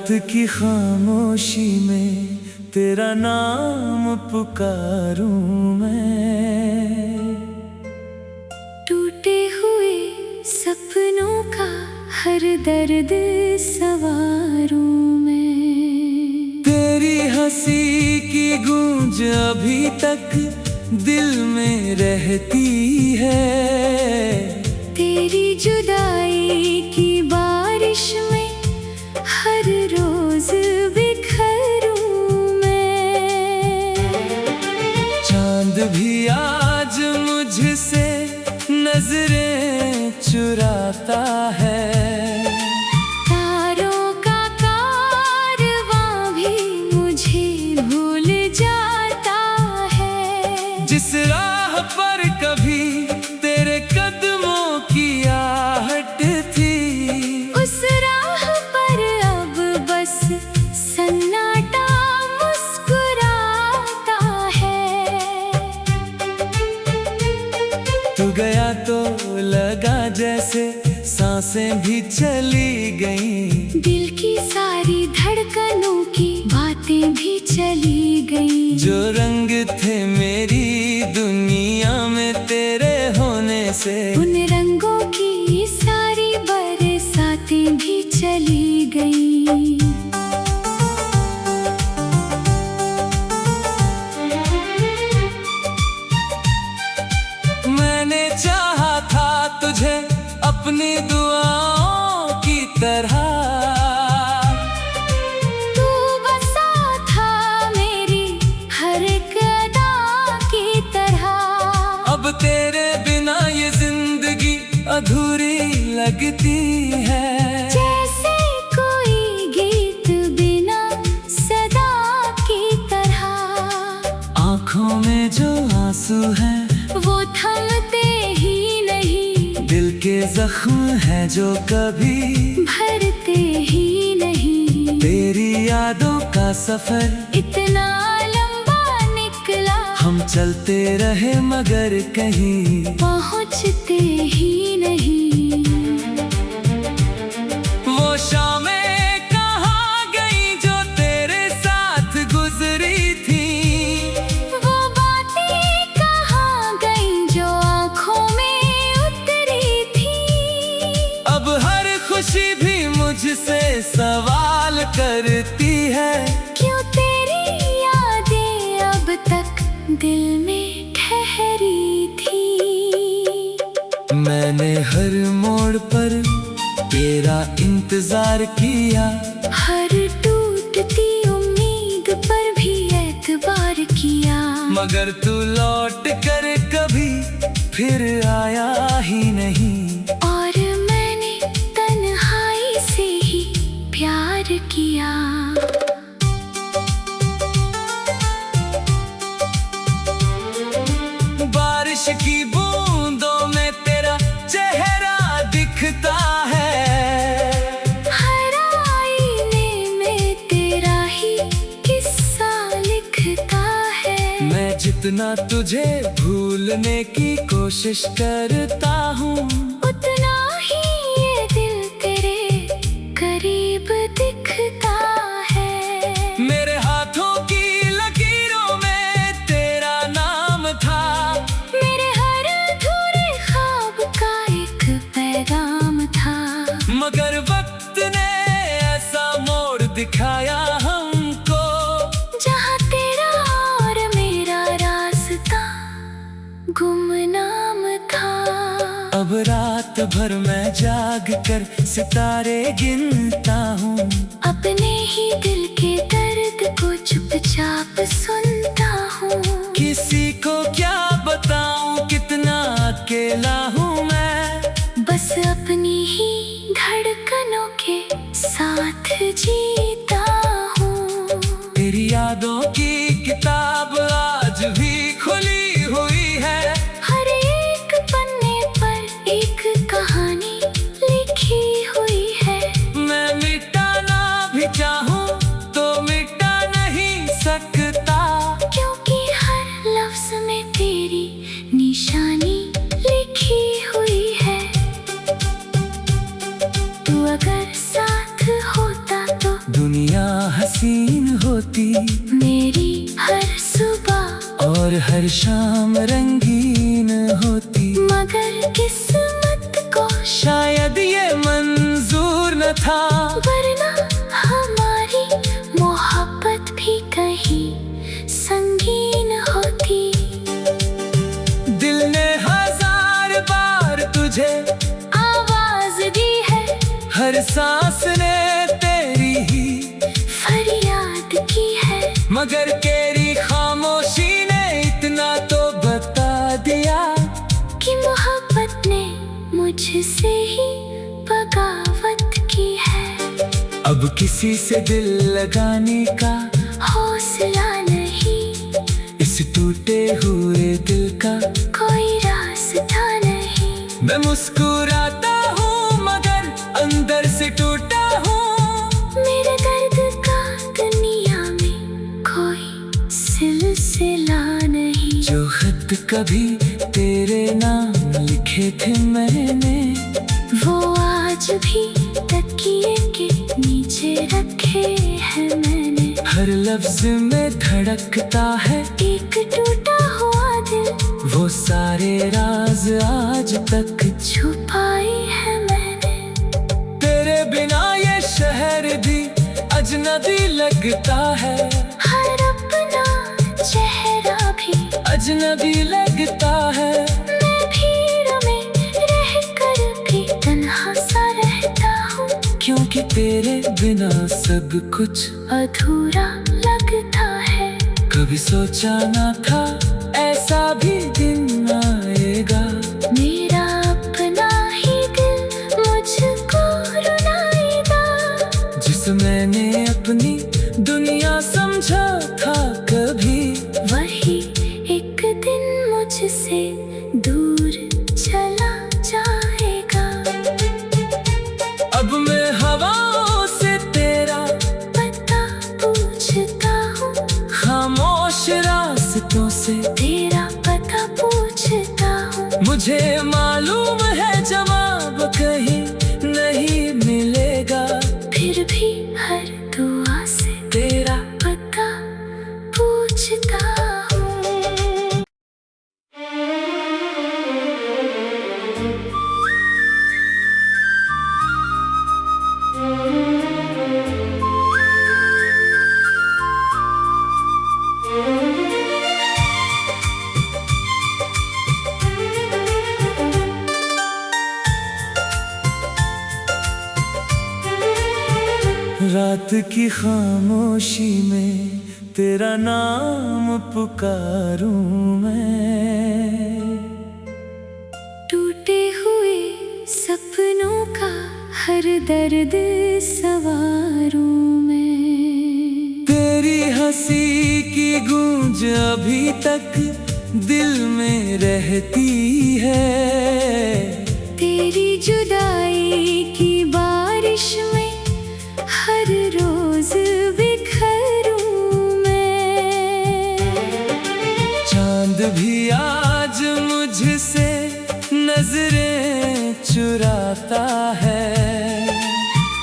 रात की खामोशी में तेरा नाम पुकारूं मैं। टूटे हुए सपनों का हर दर्द सवारूं मैं। तेरी हंसी की गूंज अभी तक दिल में रहती है। तेरी जुदाई की बारिश में हर रोज बिखरूं मैं। चांद भी आज मुझसे नजरें चुराता है। तारों का कारवां भी मुझे भूल जाता है। जिस राह पर कभी तेरे कदमों की आहट थी, उस राह पर अब बस सन्नाटा मुस्कुराता है। तू गया तो लगा जैसे सांसें भी चली गईं। दिल की सारी धड़कनों की बातें भी चली गईं। जो रंग थे मेरी दुनिया में तेरे होने से, उन रंगों की सारी बरसातें भी चली गईं। मैंने चाहा था तुझे अपनी दुआओं की तरह। तू बसा था मेरी हर एक अदा की तरह। अब तेरे बिना ये जिंदगी अधूरी लगती है। जैसे कोई गीत बिना सदा की तरह। आँखों में जो आंसू हैं वो थमते ही नहीं। दिल के जख्म हैं जो कभी भरते ही नहीं। तेरी यादों का सफर इतना लंबा निकला, हम चलते रहे मगर कहीं पहुँचते ही नहीं। वो शामें कहाँ गई जो तेरे साथ गुजरी थी। वो बातें कहाँ गईं जो आँखों में उतरी थी। अब हर खुशी भी मुझसे सवाल करती है। क्यों तेरी यादें अब तक दिल में ठहरी थी। मैंने हर मोड़ पर तेरा इंतजार किया। हर टूटती उम्मीद पर भी एतबार किया। मगर तू लौट कर कभी फिर आया ही नहीं। और मैंने तन्हाई से ही प्यार किया। बारिश की बूंदों में तेरा चेहरा दिखता है। हर आईने में तेरा ही किस्सा लिखता है। मैं जितना तुझे भूलने की कोशिश करता हूँ, उतना ही ये दिल तेरे करीब दिखता है। मेरे हाथों की लकीरों में तेरा नाम था। मेरे हर अधूरे ख्वाब का एक पैगाम था। मगर वक्त ने ऐसा मोड़ दिखाया हमको, जहाँ तेरा और मेरा रास्ता गुमनाम था। अब रात भर मैं जाग कर सितारे गिनता हूँ। अपने ही दिल के दर्द को चुपचाप सुनता हूँ। किसी को क्या बताऊँ कितना अकेला हूँ मैं। बस अपनी ही धड़कनों के साथ जीता हूँ। तेरी यादों की किताब आज भी खुली हुई है। हर एक पन्ने पर एक कहानी लिखी हुई है। मैं मिटाना भी चाहूँ तो मिटा नहीं सकता। क्योंकि हर लफ्ज में तेरी निशानी लिखी हुई है। तू अगर साथ होता तो दुनिया शाम रंगीन होती, मगर किस्मत को शायद ये मंजूर न था, वरना हमारी मोहब्बत भी कहीं संगीन होती। दिल ने 1000 बार तुझे आवाज दी है, हर सांस ने तेरी ही फरियाद की है, मगर तेरी खामोशी ने इतना तो बता दिया कि मोहब्बत ने मुझसे ही बगावत की है। अब किसी से दिल लगाने का हौसला नहीं, इस टूटे हुए दिल का कोई रास्ता नहीं। मैं मुस्कुराता हूँ मगर अंदर से टूटा हूँ, मेरे दर्द का दुनिया में कोई सिलसिला नहीं। जो खत कभी तेरे नाम लिखे थे मैंने, वो आज भी तकिए के नीचे रखे हैं मैंने। हर लफ्ज में धड़कता है एक टूटा हुआ दिल, वो सारे राज आज तक छुपाए हैं मैंने। तेरे बिना ये शहर भी अजनबी लगता है, हर अपना चेहरा भी अजनबी लगता है। मैं भीड़ में रह कर भी तन्हा सा रहता हूँ, क्योंकि तेरे बिना सब कुछ अधूरा लगता है। कभी सोचा ना था ऐसा भी दिन आएगा, मेरा अपना ही दिल मुझको रुलाएगा। जिस मैंने अपनी दुनिया समझा था कभी, वही एक दिन मुझसे दूर चला जाएगा। अब मैं हवाओं से तेरा पता पूछता हूँ, खामोश रास्तों से तेरा पता पूछता हूँ। मुझे मालूम है जवाब कहीं नहीं मिलेगा, फिर भी हर दुआ से तेरा पता पूछता हूँ। रात की खामोशी में तेरा नाम पुकारूं मैं, टूटे हुए सपनों का हर दर्द सवारूं मैं। तेरी हंसी की गूंज अभी तक दिल में रहती है, तेरी जुदाई की बारिश में हर रोज बिखरूं मैं। चांद भी आज मुझसे नजरें चुराता है,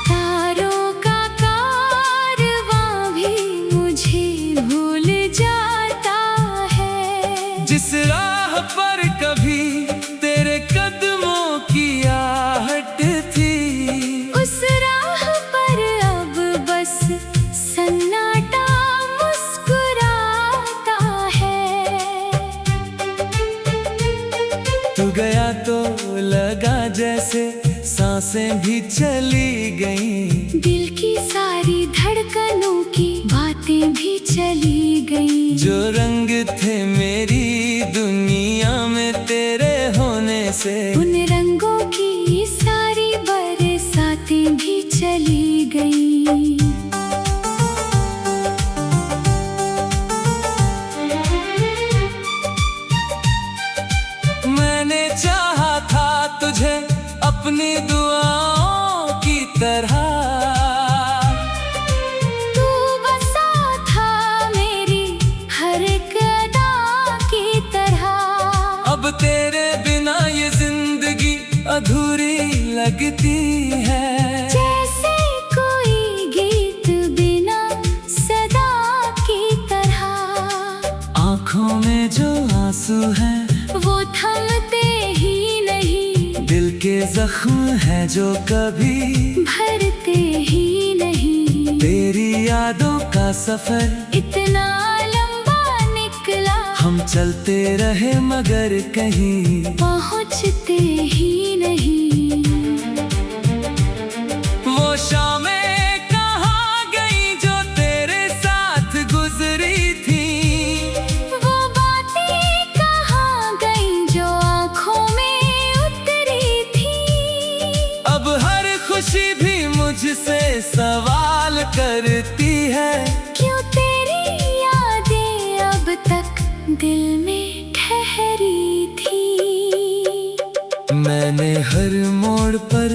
तारों का कारवां भी मुझे भूल जाता है। जिस राह पर कभी तेरे कदमों की आहट थी, उस राह पर अब बस सन्नाटा मुस्कुराता है। तू गया तो लगा जैसे सांसें भी चली गईं, दिल की सारी धड़कनों की बातें भी चली गईं। जो रंग थे मेरी दुनिया में तेरे होने से, उन रंगों की सारी बरसातें भी चली गईं। मैंने चाहा था तुझे अपनी दुआओं की तरह, तू बसा था मेरी हर एक अदा की तरह। अब तेरे बिना ये जिंदगी अधूरी लगती है, जैसे कोई गीत बिना सदा की तरह। आँखों में जो आंसू हैं वो थमते ही नहीं, दिल के जख्म हैं जो कभी भरते ही नहीं। तेरी यादों का सफर इतना लंबा निकला, हम चलते रहे मगर कहीं पहुँचते ही नहीं। वो शामें कहाँ गई जो तेरे साथ गुजरी थी, वो बातें कहाँ गईं जो आँखों में उतरी थी। अब हर खुशी भी मुझसे सवाल करती है, क्यों तेरी यादें अब तक दिल में ठहरी थी। मैंने हर मोड़ पर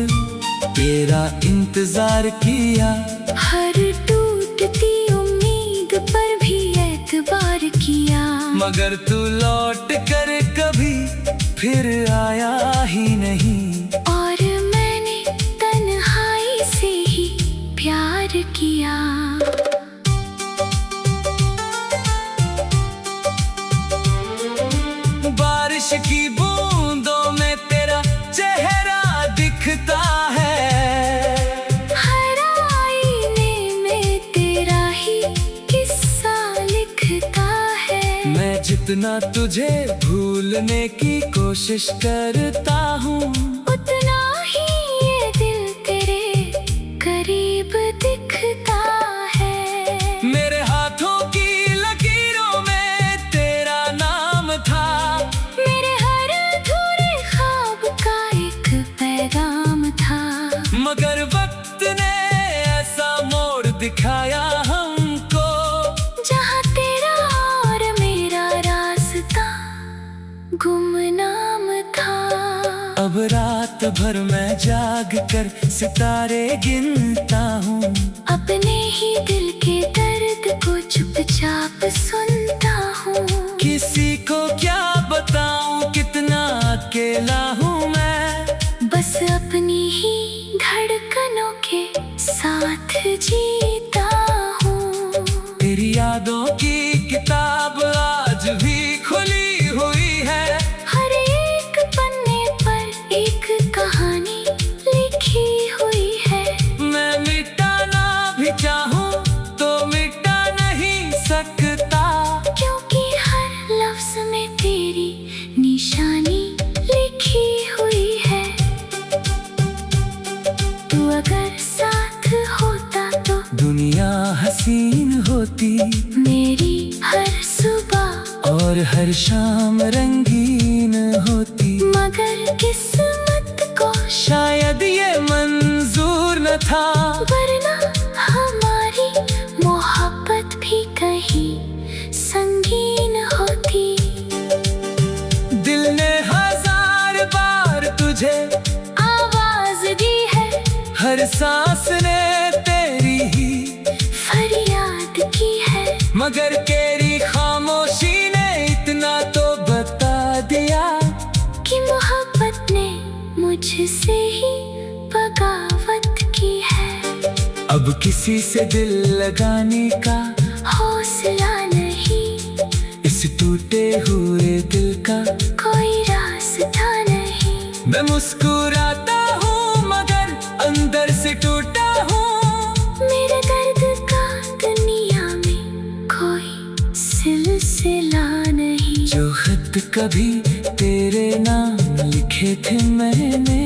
तेरा इंतजार किया, हर टूटती उम्मीद पर भी एतबार किया, मगर तू लौट कर कभी फिर आया ही नहीं। और मैंने तन्हाई से ही प्यार किया। बारिश की बूंदों में तेरा चेहरा दिखता है, हर आईने में तेरा ही किस्सा लिखता है। मैं जितना तुझे भूलने की कोशिश करता हूँ, उतना ही ये दिल तेरे करीब दिखता है। मेरे हाथों की लकीरों में तेरा नाम था, मेरे हर अधूरे ख्वाब का एक पैगाम था, मगर वक्त ने ऐसा मोड़ दिखाया हमको, जहाँ तेरा और मेरा रास्ता गुमनाम था। अब रात भर मैं जाग कर सितारे गिनता हूँ, अपने ही दिल के दर्द को चुपचाप सुनता हूँ। किसी को क्या बताऊँ कितना अकेला हूँ मैं, बस अपनी ही धड़कनों के साथ जीता हूँ। तेरी यादों की किताब आज भी खुली हुई है, हर एक पन्ने पर एक कहानी लिखी हुई है। मैं मिटाना भी चाहूँ तो मिटा नहीं सकता, क्योंकि हर लफ्ज में तेरी निशानी लिखी हुई है। तू अगर साथ होता तो दुनिया हसीन होती, मेरी हर सुबह और हर शाम रंगीन होती, मगर किस्मत को शायद ये मंजूर न था, वरना हमारी मोहब्बत भी कहीं संगीन होती। दिल ने हजार बार तुझे आवाज दी है, हर सांस ने तेरी ही फरियाद की है, मगर तेरी खामोशी ने इतना तो बता दिया, कि मोहब्बत ने मुझसे ही बगावत की है। अब किसी से दिल लगाने का हौसला नहीं, इस टूटे हुए दिल का कोई रास्ता नहीं। मैं मुस्कुराता हूँ मगर अंदर से टूटा हूँ, मेरे दर्द का दुनिया में कोई सिलसिला नहीं। जो खत कभी तेरे नाम लिखे थे मैंने,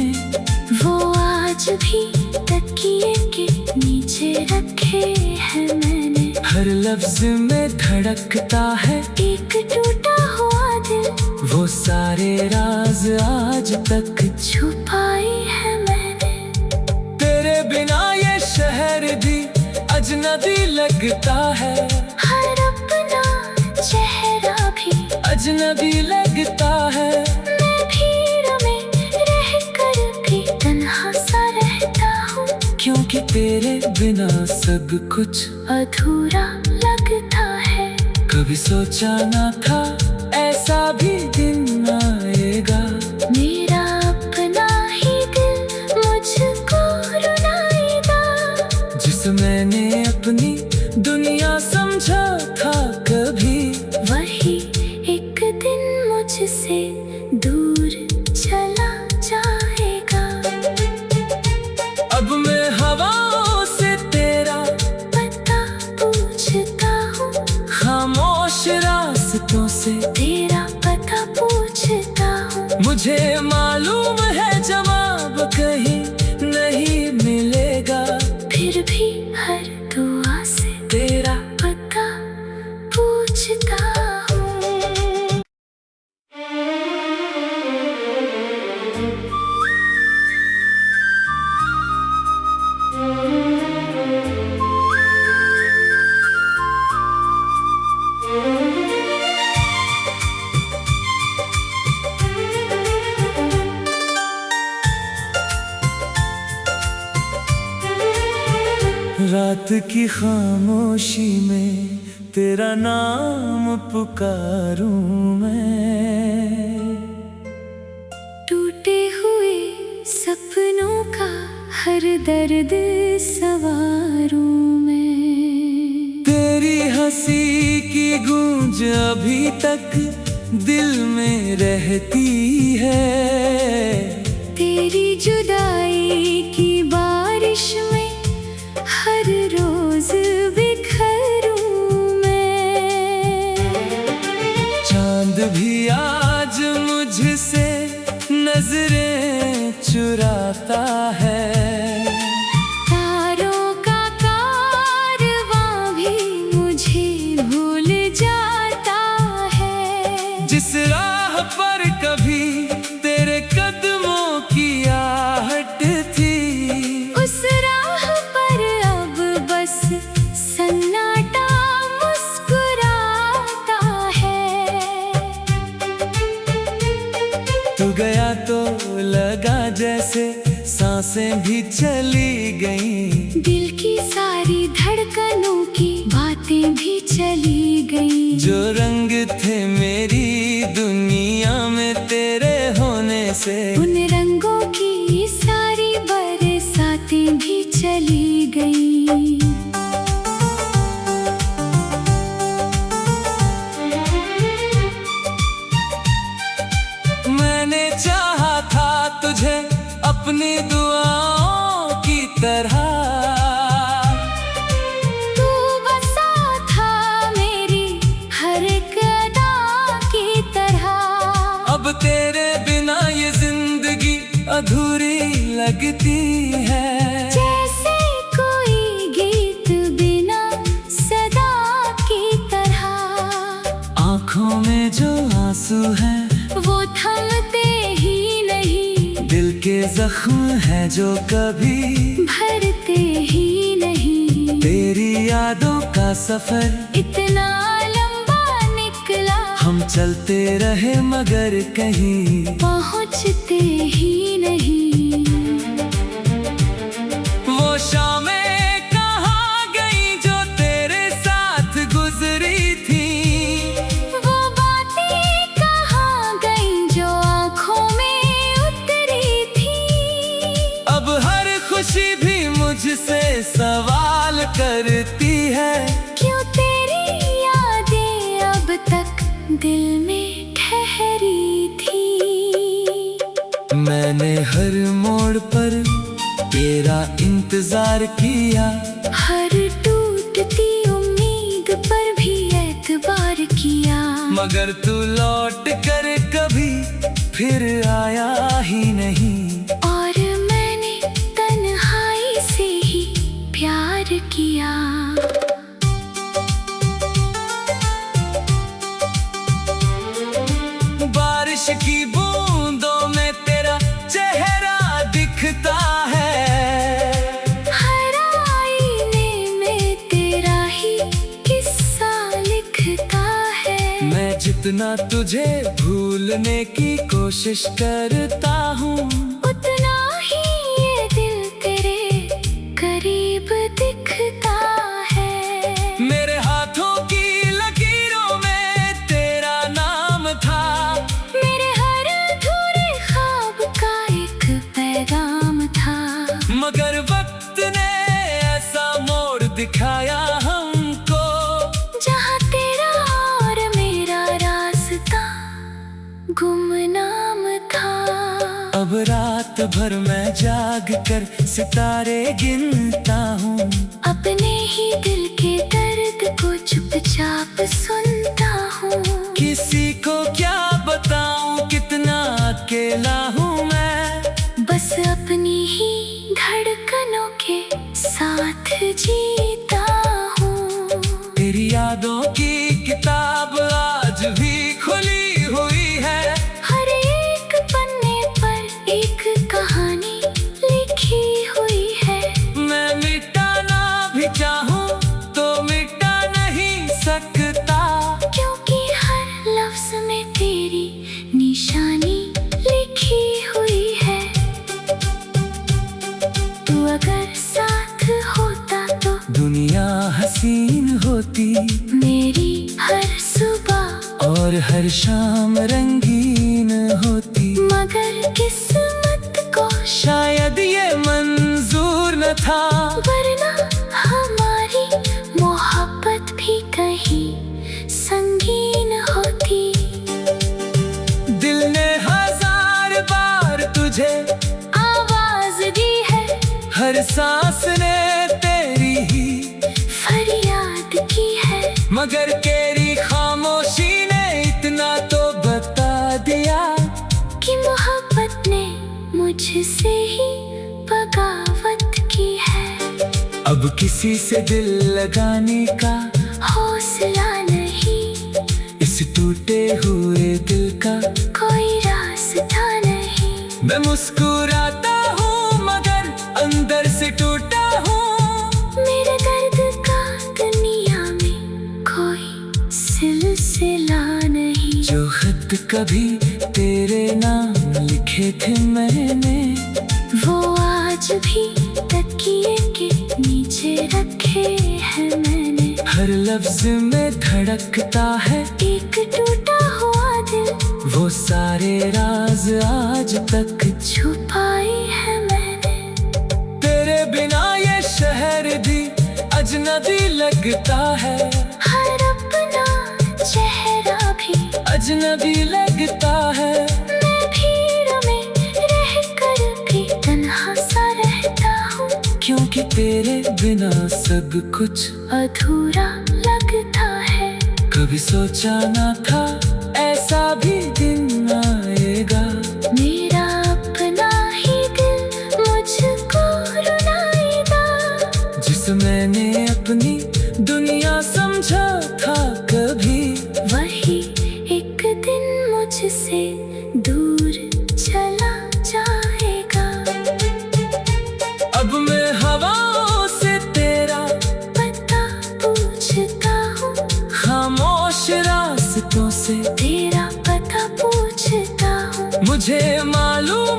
वो आज भी तकिए के नीचे रखे हैं मैंने। हर लफ्ज में धड़कता है एक टूटा हुआ दिल, वो सारे राज आज तक छुपाए हैं मैंने। तेरे बिना ये शहर भी अजनबी लगता है, हर अपना चेहरा भी अजनबी लगता है। मैं भीड़ में रह कर भी तन्हा सा रहता हूँ, क्योंकि तेरे बिना सब कुछ अधूरा लगता है। कभी सोचा ना था ऐसा भी दिन आएगा, मेरा अपना ही दिल मुझको रुलाएगा। जिस मैंने अपनी दुनिया समझा था कभी, वही एक दिन मुझसे दूर चला जाएगा। अब मैं हवाओं से तेरा पता पूछता हूँ, खामोश रास्तों से तेरा पता पूछता हूँ। मुझे मालूम है जवाब कहीं नहीं मिलेगा, फिर भी हर दुआ से तेरा पता पूछता हूँ। रात की खामोशी में तेरा नाम पुकारूं मैं। टूटे हुए सपनों का हर दर्द सवारूं मैं। तेरी हंसी की गूंज अभी तक दिल में रहती है। तेरी जुदाई की बारिश में हर रोज बिखरूं मैं। चांद भी आज मुझसे नजरें चुराता है। तारों का कारवां भी मुझे भूल जाता है। जिस राह पर कभी तेरे कदमों की आहट थी, उस राह पर अब बस सन्नाटा मुस्कुराता है। तू गया तो लगा जैसे सांसें भी चली गईं। दिल की सारी धड़कनों की बातें भी चली गईं। जो रंग थे मेरी दुनिया में तेरे होने से, उन रंगों की सारी बरसातें भी चली गईं। मैंने चाहा था तुझे अपनी दुआओं की तरह। तू बसा था मेरी हर एक अदा की तरह। अब तेरे बिना ये जिंदगी अधूरी लगती है। जैसे कोई गीत बिना सदा की तरह। आँखों में जो आंसू हैं वो थमते ही नहीं। दिल के जख्म है जो कभी भरते ही नहीं। तेरी यादों का सफर इतना लंबा निकला, हम चलते रहे मगर कहीं पहुँचते ही नहीं। वो शामें कहाँ गई जो तेरे साथ गुजरी थी। वो बातें कहाँ गईं जो आँखों में उतरी थी। अब हर खुशी भी मुझसे सवाल करती है। क्यों तेरी यादें अब तक दिल में ठहरी थी। मैंने हर मोड़ पर तेरा इंतजार किया। हर टूटती उम्मीद पर भी एतबार किया। मगर तू लौट कर कभी फिर आया ही नहीं। और मैंने तन्हाई से ही प्यार किया। बारिश की बूंदों में तेरा चेहरा दिखता है। हर आईने में तेरा ही किस्सा लिखता है। मैं जितना तुझे भूलने की कोशिश करता हूँ, उतना ही ये दिल तेरे करीब दिखता है। मेरे हाथों की लकीरों में तेरा नाम था। मेरे हर अधूरे ख्वाब का एक पैगाम था। मगर वक्त ने ऐसा मोड़ दिखाया हमको, जहाँ तेरा और मेरा रास्ता गुमनाम था। अब रात भर मैं जाग कर सितारे गिनता हूँ, अपने ही दिल के दर्द को चुपचाप सुनता हूँ। किसी को क्या बताऊँ कितना अकेला हूँ मैं, बस अपनी ही धड़कनों के साथ जीता हूँ। तेरी यादों की किताब आज भी खुली हुई है, हर एक पन्ने पर एक कहानी लिखी हुई है। मैं मिटाना भी चाहूँ तो मिटा नहीं सकता, क्योंकि हर लफ्ज में तेरी निशानी लिखी हुई है। तू अगर साथ होता तो दुनिया हसीन होती, मेरी हर सुबह और हर शाम रंगीन होती। मगर किस्मत को शायद ये मंजूर न था, वरना हमारी मोहब्बत भी कहीं संगीन होती। दिल ने 1000 बार तुझे आवाज दी है, हर सांस ने तेरी ही फरियाद की है। मगर तेरी खामोशी ने इतना तो बता दिया कि मोहब्बत ने मुझसे ही बगावत की है। अब किसी से दिल लगाने का हौसला नहीं, इस टूटे हुए दिल का कोई रास्ता नहीं। मैं मुस्कुराता हूँ मगर अंदर से टूटा हूँ, मेरे दर्द का दुनिया में कोई सिलसिला नहीं। जो खत कभी तेरे नाम लिखे थे मैंने, वो आज भी तकिए के नीचे रखे हैं मैंने। हर लफ्ज में धड़कता है एक टूटा हुआ दिल, वो सारे राज आज तक छुपाए हैं मैंने। तेरे बिना ये शहर भी अजनबी लगता है, हर अपना चेहरा भी अजनबी लगता है। मैं भीड़ में रहकर भी तन्हा सा रहता हूँ, क्योंकि तेरे बिना सब कुछ अधूरा लगता है। कभी सोचा ना था ऐसा भी दिन आएगा, मेरा अपना ही दिल मुझको रुलाएगा। जिस मैंने अपनी दुनिया समझा था कभी, वही एक दिन मुझसे दूर चला जाएगा। अब मैं हवाओं से तेरा पता पूछता हूँ, खामोश रास्तों से तेरा पता पूछता हूँ। मुझे मालूम